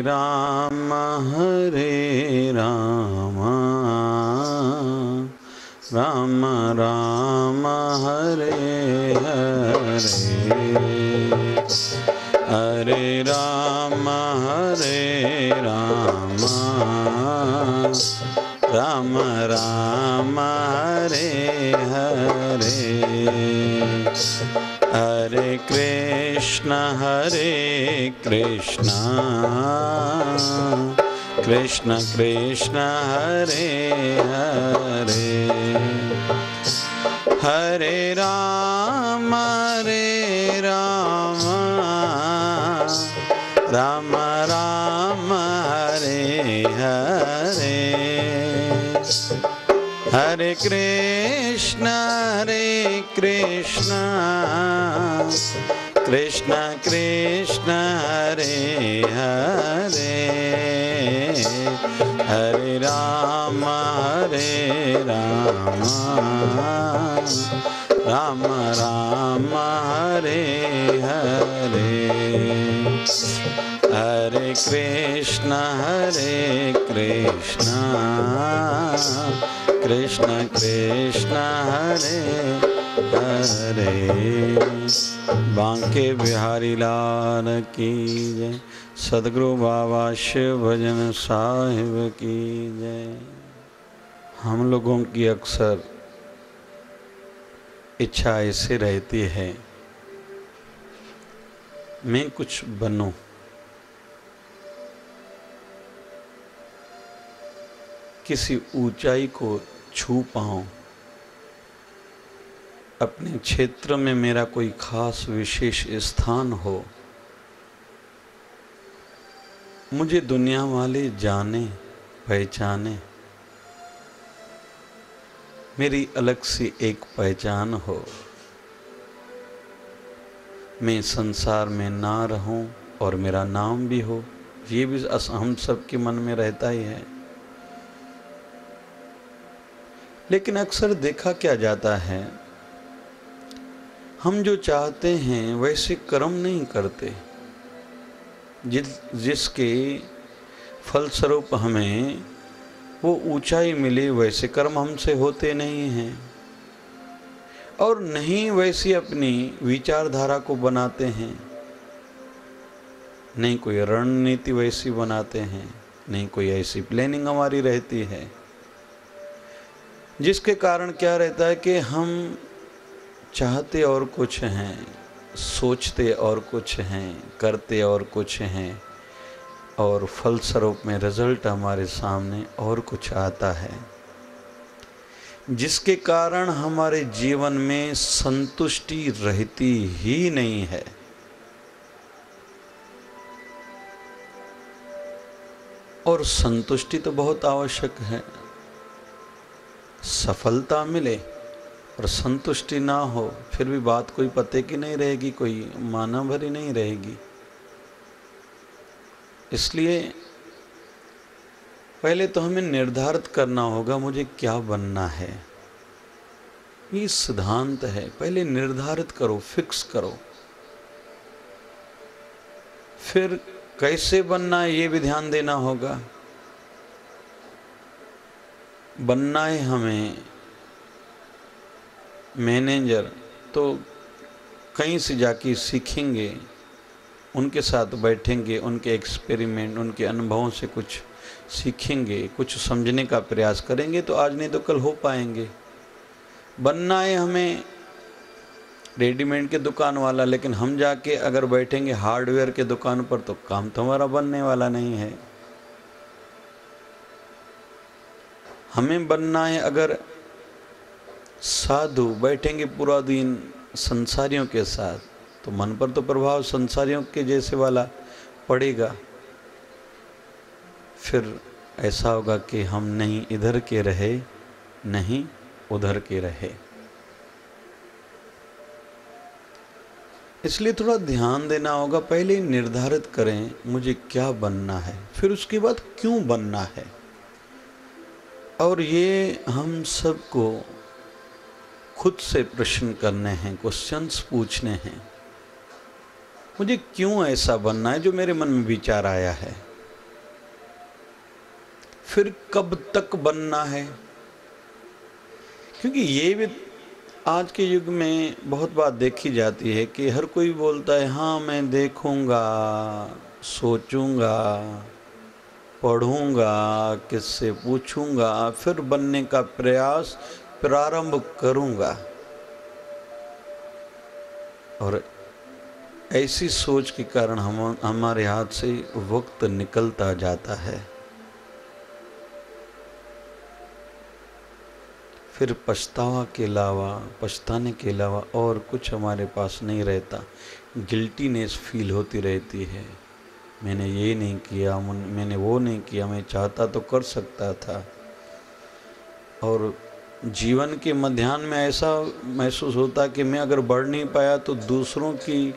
राम राम राम हरे हरे, हरे राम राम राम हरे हरे, हरे कृष्ण कृष्ण कृष्ण हरे हरे, हरे राम राम राम हरे हरे, हरे कृष्ण कृष्ण कृष्ण हरे हरे, हरे राम राम राम हरे हरे, हरे कृष्ण कृष्ण कृष्ण हरे हरे। बांके बिहारी लाल की जय, सद्गुरु बाबा शिव भजन साहिब की जय। हम लोगों की अक्सर इच्छा ऐसे रहती है, मैं कुछ बनूं, किसी ऊंचाई को छू पाऊं, अपने क्षेत्र में मेरा कोई खास विशेष स्थान हो, मुझे दुनिया वाले जाने पहचाने, मेरी अलग सी एक पहचान हो, मैं संसार में ना रहूं और मेरा नाम भी हो। ये भी हम सबके मन में रहता ही है। लेकिन अक्सर देखा क्या जाता है, हम जो चाहते हैं वैसे कर्म नहीं करते, जिसके फलस्वरूप हमें वो ऊंचाई मिले वैसे कर्म हमसे होते नहीं हैं, और नहीं वैसी अपनी विचारधारा को बनाते हैं, नहीं कोई रणनीति वैसी बनाते हैं, नहीं कोई ऐसी प्लानिंग हमारी रहती है, जिसके कारण क्या रहता है कि हम चाहते और कुछ हैं, सोचते और कुछ हैं, करते और कुछ हैं, और फलस्वरूप में रिजल्ट हमारे सामने और कुछ आता है, जिसके कारण हमारे जीवन में संतुष्टि रहती ही नहीं है। और संतुष्टि तो बहुत आवश्यक है। सफलता मिले और संतुष्टि ना हो, फिर भी बात कोई पते की नहीं रहेगी, कोई माना भरी नहीं रहेगी। इसलिए पहले तो हमें निर्धारित करना होगा मुझे क्या बनना है। ये सिद्धांत है, पहले निर्धारित करो, फिक्स करो, फिर कैसे बनना है ये भी ध्यान देना होगा। बनना है हमें मैनेजर, तो कहीं से जाके सीखेंगे, उनके साथ बैठेंगे, उनके एक्सपेरिमेंट, उनके अनुभवों से कुछ सीखेंगे, कुछ समझने का प्रयास करेंगे, तो आज नहीं तो कल हो पाएंगे। बनना है हमें रेडीमेड के दुकान वाला, लेकिन हम जाके अगर बैठेंगे हार्डवेयर के दुकान पर तो काम तो हमारा बनने वाला नहीं है। हमें बनना है अगर साधु, बैठेंगे पूरा दिन संसारियों के साथ, तो मन पर तो प्रभाव संसारियों के जैसे वाला पड़ेगा। फिर ऐसा होगा कि हम नहीं इधर के रहे, नहीं उधर के रहे। इसलिए थोड़ा ध्यान देना होगा। पहले निर्धारित करें मुझे क्या बनना है, फिर उसके बाद क्यों बनना है। और ये हम सबको खुद से प्रश्न करने हैं, क्वेश्चंस पूछने हैं। मुझे क्यों ऐसा बनना है जो मेरे मन में विचार आया है, फिर कब तक बनना है? क्योंकि ये भी आज के युग में बहुत बात देखी जाती है कि हर कोई बोलता है हाँ मैं देखूंगा, सोचूंगा, पढ़ूंगा, किससे पूछूंगा, फिर बनने का प्रयास प्रारंभ करूंगा। और ऐसी सोच के कारण हमारे हाथ से वक्त निकलता जाता है। फिर पछताने के अलावा और कुछ हमारे पास नहीं रहता। गिल्टीनेस फील होती रहती है, मैंने ये नहीं किया, मैंने वो नहीं किया, मैं चाहता तो कर सकता था। और जीवन के मध्याह्न में ऐसा महसूस होता कि मैं अगर बढ़ नहीं पाया तो दूसरों की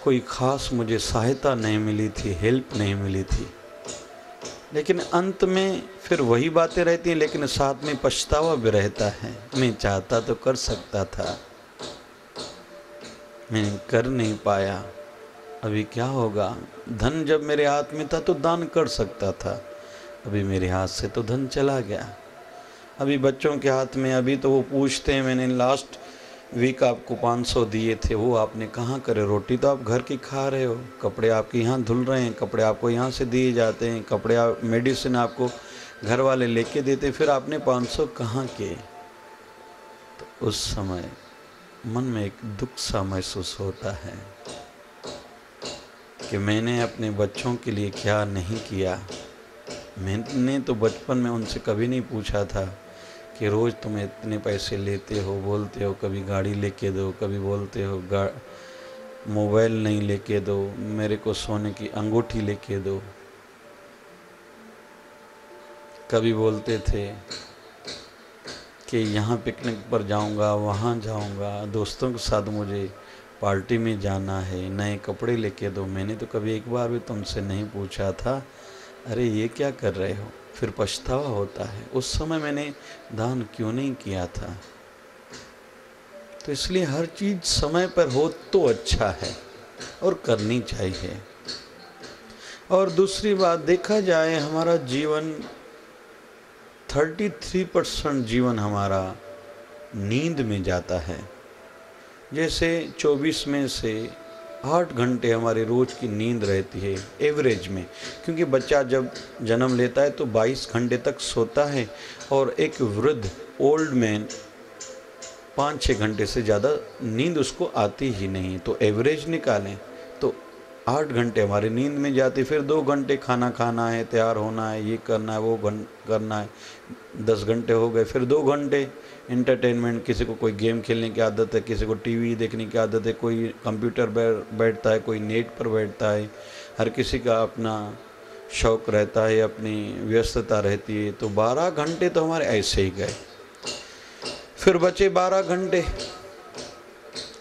कोई ख़ास मुझे सहायता नहीं मिली थी, हेल्प नहीं मिली थी। लेकिन अंत में फिर वही बातें रहती हैं, लेकिन साथ में पछतावा भी रहता है, मैं चाहता तो कर सकता था, मैं कर नहीं पाया, अभी क्या होगा। धन जब मेरे हाथ में था तो दान कर सकता था, अभी मेरे हाथ से तो धन चला गया। अभी बच्चों के हाथ में, अभी तो वो पूछते हैं मैंने लास्ट वीक आपको 500 दिए थे, वो आपने कहाँ करे? रोटी तो आप घर की खा रहे हो, कपड़े आपके यहाँ धुल रहे हैं, कपड़े आपको यहाँ से दिए जाते हैं, मेडिसिन आपको घर वाले लेके देते, फिर आपने 500 कहाँ के? तो उस समय मन में एक दुख सा महसूस होता है कि मैंने अपने बच्चों के लिए क्या नहीं किया। मैंने तो बचपन में उनसे कभी नहीं पूछा था कि रोज़ तुम इतने पैसे लेते हो, बोलते हो कभी गाड़ी लेके दो, कभी बोलते हो मोबाइल नहीं लेके दो, मेरे को सोने की अंगूठी लेके दो। कभी बोलते थे कि यहाँ पिकनिक पर जाऊँगा, वहाँ जाऊँगा, दोस्तों के साथ मुझे पार्टी में जाना है, नए कपड़े लेके दो। मैंने तो कभी एक बार भी तुमसे नहीं पूछा था, अरे ये क्या कर रहे हो? फिर पछतावा होता है, उस समय मैंने दान क्यों नहीं किया था। तो इसलिए हर चीज़ समय पर हो तो अच्छा है और करनी चाहिए। और दूसरी बात, देखा जाए हमारा जीवन 33% जीवन हमारा नींद में जाता है। जैसे 24 में से 8 घंटे हमारे रोज़ की नींद रहती है एवरेज में, क्योंकि बच्चा जब जन्म लेता है तो 22 घंटे तक सोता है और एक वृद्ध ओल्ड मैन 5-6 घंटे से ज़्यादा नींद उसको आती ही नहीं। तो एवरेज निकालें तो 8 घंटे हमारी नींद में जाती, फिर 2 घंटे खाना खाना है, तैयार होना है, ये करना है, वो करना है, 10 घंटे हो गए। फिर 2 घंटे एंटरटेनमेंट, किसी को कोई गेम खेलने की आदत है, किसी को टीवी देखने की आदत है, कोई कंप्यूटर पर बैठता है, कोई नेट पर बैठता है, हर किसी का अपना शौक़ रहता है, अपनी व्यस्तता रहती है। तो 12 घंटे तो हमारे ऐसे ही गए। फिर बचे 12 घंटे,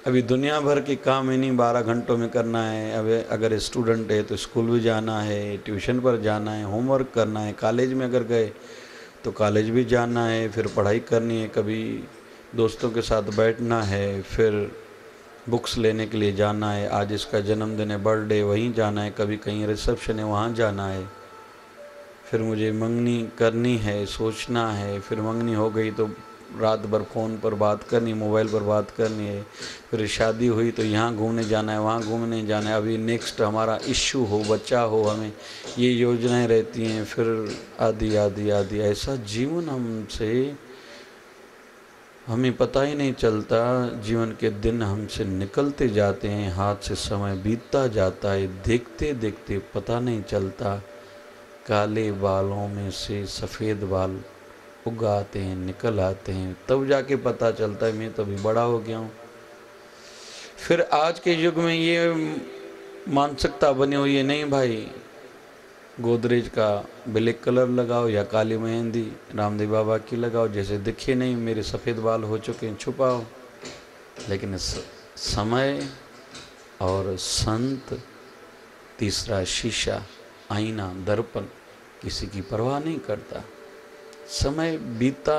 अभी दुनिया भर के काम इन्हीं 12 घंटों में करना है। अब अगर स्टूडेंट है तो स्कूल भी जाना है, ट्यूशन पर जाना है, होमवर्क करना है, कॉलेज में अगर गए तो कॉलेज भी जाना है, फिर पढ़ाई करनी है, कभी दोस्तों के साथ बैठना है, फिर बुक्स लेने के लिए जाना है, आज इसका जन्मदिन है, बर्थडे, वहीं जाना है, कभी कहीं रिसेप्शन है वहाँ जाना है, फिर मुझे मंगनी करनी है, सोचना है, फिर मंगनी हो गई तो रात भर फ़ोन पर बात करनी, मोबाइल पर बात करनी है, फिर शादी हुई तो यहाँ घूमने जाना है, वहाँ घूमने जाना है, अभी नेक्स्ट हमारा इश्यू हो, बच्चा हो, हमें ये योजनाएं रहती हैं, फिर आदि आदि आदि। ऐसा जीवन हमें पता ही नहीं चलता, जीवन के दिन हमसे निकलते जाते हैं, हाथ से समय बीतता जाता है, देखते देखते पता नहीं चलता, काले बालों में से सफ़ेद बाल उग आते हैं, निकल आते हैं, तब जाके पता चलता है मैं तो अभी बड़ा हो गया हूँ। फिर आज के युग में ये मानसिकता बनी हुई है, नहीं भाई गोदरेज का ब्लैक कलर लगाओ या काली मेहंदी रामदेव बाबा की लगाओ, जैसे दिखे नहीं मेरे सफ़ेद बाल हो चुके हैं, छुपाओ। लेकिन समय और संत, तीसरा शीशा, आईना, दर्पण किसी की परवाह नहीं करता। समय बीता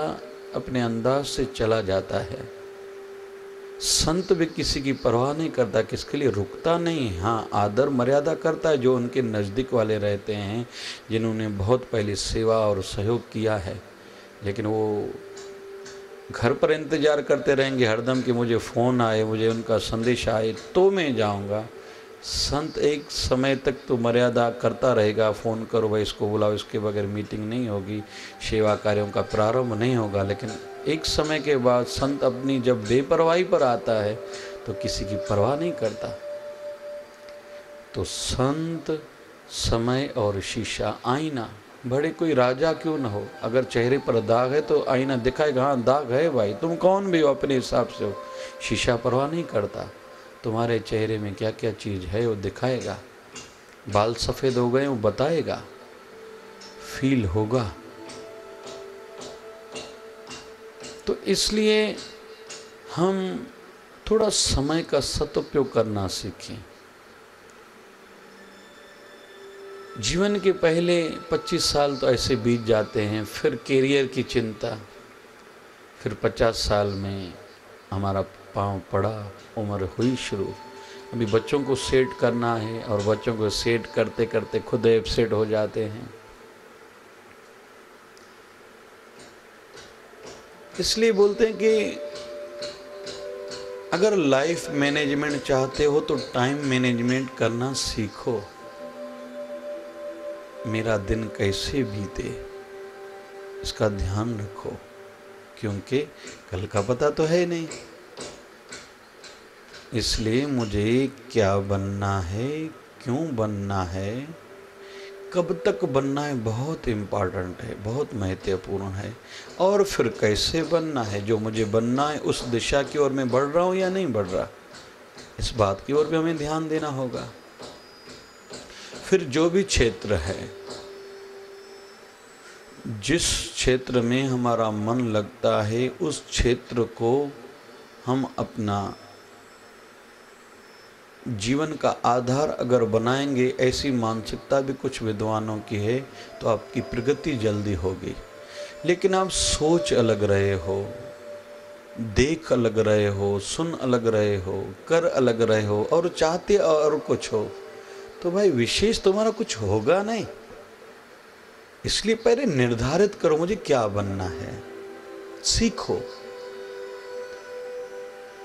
अपने अंदाज से चला जाता है। संत भी किसी की परवाह नहीं करता, किसके लिए रुकता नहीं। हाँ, आदर मर्यादा करता है जो उनके नज़दीक वाले रहते हैं, जिन्होंने बहुत पहले सेवा और सहयोग किया है। लेकिन वो घर पर इंतज़ार करते रहेंगे हरदम कि मुझे फ़ोन आए, मुझे उनका संदेश आए तो मैं जाऊंगा। संत एक समय तक तो मर्यादा करता रहेगा, फ़ोन करो भाई, इसको बुलाओ, इसके बगैर मीटिंग नहीं होगी, सेवा कार्यों का प्रारंभ नहीं होगा। लेकिन एक समय के बाद संत अपनी जब बेपरवाही पर आता है तो किसी की परवाह नहीं करता। तो संत, समय और शीशा, आईना, बड़े कोई राजा क्यों न हो, अगर चेहरे पर दाग है तो आईना दिखाएगा, हाँ दाग है भाई, तुम कौन भी हो अपने हिसाब से हो। शीशा परवाह नहीं करता, तुम्हारे चेहरे में क्या क्या चीज़ है वो दिखाएगा। बाल सफ़ेद हो गए वो बताएगा, फील होगा। तो इसलिए हम थोड़ा समय का सदुपयोग करना सीखें। जीवन के पहले 25 साल तो ऐसे बीत जाते हैं, फिर कैरियर की चिंता, फिर 50 साल में हमारा पाँव पड़ा, उम्र हुई शुरू। अभी बच्चों को सेट करना है और बच्चों को सेट करते करते खुद एपसेट हो जाते हैं। इसलिए बोलते हैं कि अगर लाइफ मैनेजमेंट चाहते हो तो टाइम मैनेजमेंट करना सीखो। मेरा दिन कैसे बीते इसका ध्यान रखो, क्योंकि कल का पता तो है नहीं। इसलिए मुझे क्या बनना है, क्यों बनना है, कब तक बनना है, बहुत इम्पॉर्टेंट है, बहुत महत्वपूर्ण है। और फिर कैसे बनना है, जो मुझे बनना है उस दिशा की ओर मैं बढ़ रहा हूँ या नहीं बढ़ रहा, इस बात की ओर भी हमें ध्यान देना होगा। फिर जो भी क्षेत्र है, जिस क्षेत्र में हमारा मन लगता है उस क्षेत्र को हम अपना जीवन का आधार अगर बनाएंगे, ऐसी मानसिकता भी कुछ विद्वानों की है, तो आपकी प्रगति जल्दी होगी। लेकिन आप सोच अलग रहे हो, देख अलग रहे हो, सुन अलग रहे हो, कर अलग रहे हो और चाहते और कुछ हो, तो भाई विशेष तुम्हारा कुछ होगा नहीं। इसलिए पहले निर्धारित करो मुझे क्या बनना है, सीखो,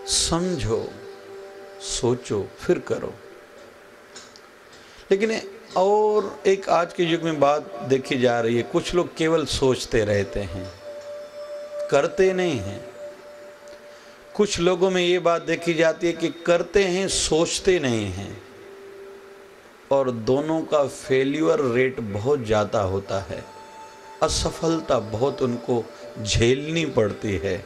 समझो, सोचो, फिर करो। लेकिन और एक आज के युग में बात देखी जा रही है, कुछ लोग केवल सोचते रहते हैं, करते नहीं हैं। कुछ लोगों में ये बात देखी जाती है कि करते हैं, सोचते नहीं हैं, और दोनों का फेल्यूर रेट बहुत ज़्यादा होता है। असफलता बहुत उनको झेलनी पड़ती है।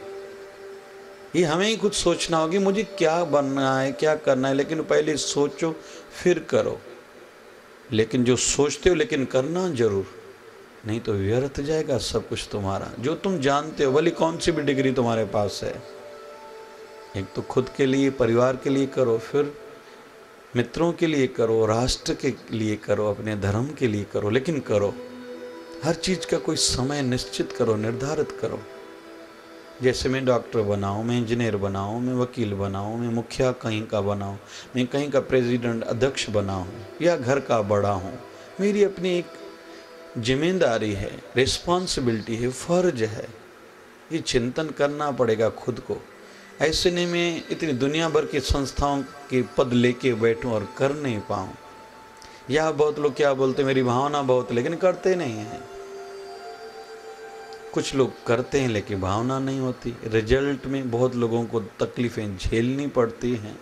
ये हमें ही कुछ सोचना होगी, मुझे क्या बनना है, क्या करना है, लेकिन पहले सोचो फिर करो। लेकिन जो सोचते हो लेकिन करना जरूर, नहीं तो व्यर्थ जाएगा सब कुछ तुम्हारा जो तुम जानते हो, भले कौन सी भी डिग्री तुम्हारे पास है। एक तो खुद के लिए, परिवार के लिए करो, फिर मित्रों के लिए करो, राष्ट्र के लिए करो, अपने धर्म के लिए करो, लेकिन करो। हर चीज़ का कोई समय निश्चित करो, निर्धारित करो। जैसे मैं डॉक्टर बनाऊँ, मैं इंजीनियर बनाऊँ, मैं वकील बनाऊँ, मैं मुखिया कहीं का बनाऊँ, मैं कहीं का प्रेसिडेंट अध्यक्ष बनाऊँ या घर का बड़ा हूँ, मेरी अपनी एक जिम्मेदारी है, रिस्पॉन्सिबिलिटी है, फ़र्ज है। ये चिंतन करना पड़ेगा खुद को। ऐसे नहीं मैं इतनी दुनिया भर की संस्थाओं के पद लेके बैठूं और कर नहीं पाऊँ। या बहुत लोग क्या बोलते, मेरी भावना बहुत, लेकिन करते नहीं हैं। कुछ लोग करते हैं लेकिन भावना नहीं होती, रिजल्ट में बहुत लोगों को तकलीफ़ें झेलनी पड़ती हैं।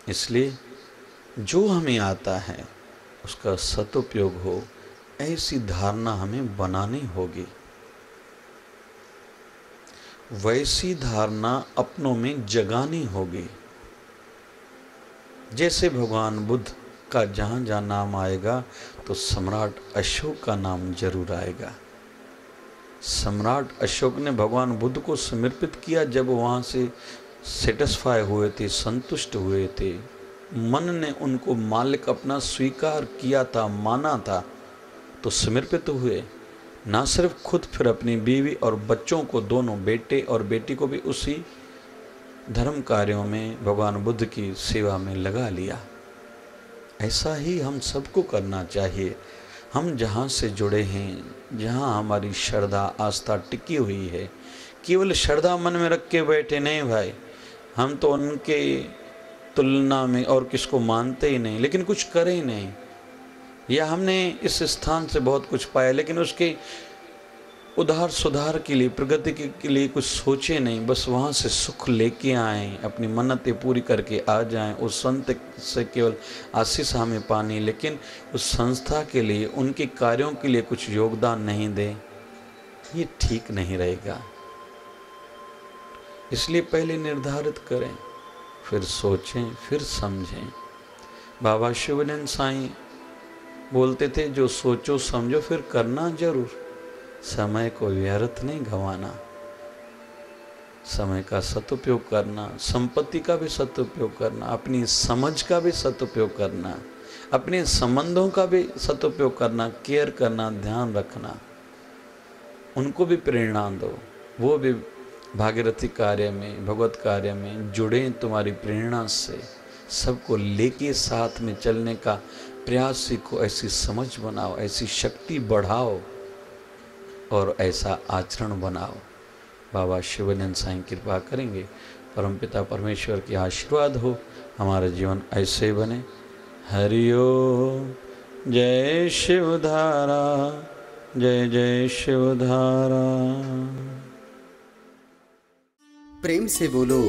इसलिए जो हमें आता है उसका सदुपयोग हो, ऐसी धारणा हमें बनानी होगी। वैसी धारणा अपनों में जगानी होगी। जैसे भगवान बुद्ध का जहाँ जहाँ नाम आएगा तो सम्राट अशोक का नाम जरूर आएगा। सम्राट अशोक ने भगवान बुद्ध को समर्पित किया जब वहाँ से सेटिस्फाई हुए थे, संतुष्ट हुए थे, मन ने उनको मालिक अपना स्वीकार किया था, माना था, तो समर्पित हुए। ना सिर्फ खुद, फिर अपनी बीवी और बच्चों को, दोनों बेटे और बेटी को भी उसी धर्म कार्यों में भगवान बुद्ध की सेवा में लगा लिया। ऐसा ही हम सबको करना चाहिए। हम जहाँ से जुड़े हैं, जहाँ हमारी श्रद्धा आस्था टिकी हुई है, केवल श्रद्धा मन में रख के बैठे नहीं भाई, हम तो उनके तुलना में और किसको मानते ही नहीं, लेकिन कुछ करें ही नहीं। या हमने इस स्थान से बहुत कुछ पाया, लेकिन उसके उधार सुधार के लिए, प्रगति के लिए कुछ सोचे नहीं, बस वहाँ से सुख लेके आएँ, अपनी मन्नतें पूरी करके आ जाएं। उस संत से केवल आशीष हमें पानी, लेकिन उस संस्था के लिए, उनके कार्यों के लिए कुछ योगदान नहीं दें, ये ठीक नहीं रहेगा। इसलिए पहले निर्धारित करें, फिर सोचें, फिर समझें। बाबा शिवानंद साईं बोलते थे, जो सोचो समझो फिर करना जरूर। समय को व्यर्थ नहीं गंवाना, समय का सदुपयोग करना, संपत्ति का भी सदुपयोग करना, अपनी समझ का भी सदुपयोग करना, अपने संबंधों का भी सदुपयोग करना, केयर करना, ध्यान रखना। उनको भी प्रेरणा दो, वो भी भागीरथी कार्य में, भगवत कार्य में जुड़े तुम्हारी प्रेरणा से। सबको लेके साथ में चलने का प्रयास सीखो, ऐसी समझ बनाओ, ऐसी शक्ति बढ़ाओ और ऐसा आचरण बनाओ। बाबा शिवानंद साईं कृपा करेंगे, परमपिता परमेश्वर की आशीर्वाद हो, हमारा जीवन ऐसे बने। हरि ओम। जय शिवधारा, जय जय शिवधारा। प्रेम से बोलो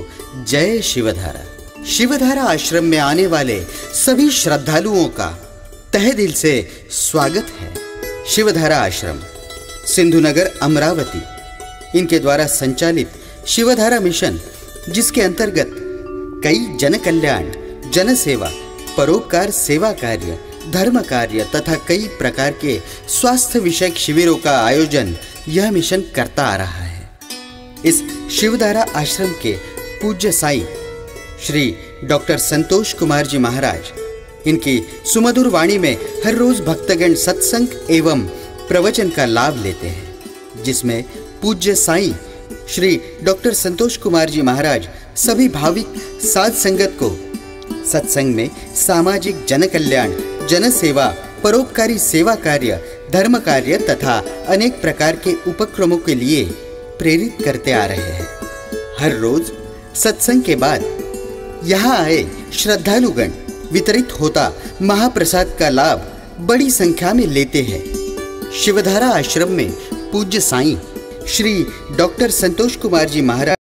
जय शिवधारा। शिवधारा आश्रम में आने वाले सभी श्रद्धालुओं का तहे दिल से स्वागत है। शिवधारा आश्रम सिंधुनगर अमरावती, इनके द्वारा संचालित शिवधारा मिशन, जिसके अंतर्गत कई जन कल्याण, जन सेवा, परोपकार सेवा कार्य, धर्म कार्य तथा कई प्रकार के स्वास्थ्य विषयक शिविरों का आयोजन यह मिशन करता आ रहा है। इस शिवधारा आश्रम के पूज्य साईं श्री डॉक्टर संतोष कुमार जी महाराज, इनकी सुमधुर वाणी में हर रोज भक्तगण सत्संग एवं प्रवचन का लाभ लेते हैं, जिसमें पूज्य साईं श्री डॉक्टर संतोष कुमार जी महाराज सभी भाविक साध संगत को सत्संग में सामाजिक जन कल्याण, जन सेवा, परोपकारी सेवा कार्य, धर्म कार्य तथा अनेक प्रकार के उपक्रमों के लिए प्रेरित करते आ रहे हैं। हर रोज सत्संग के बाद यहाँ आए श्रद्धालुगण वितरित होता महाप्रसाद का लाभ बड़ी संख्या में लेते हैं। शिवधारा आश्रम में पूज्य साईं श्री डॉक्टर संतोष कुमार जी महाराज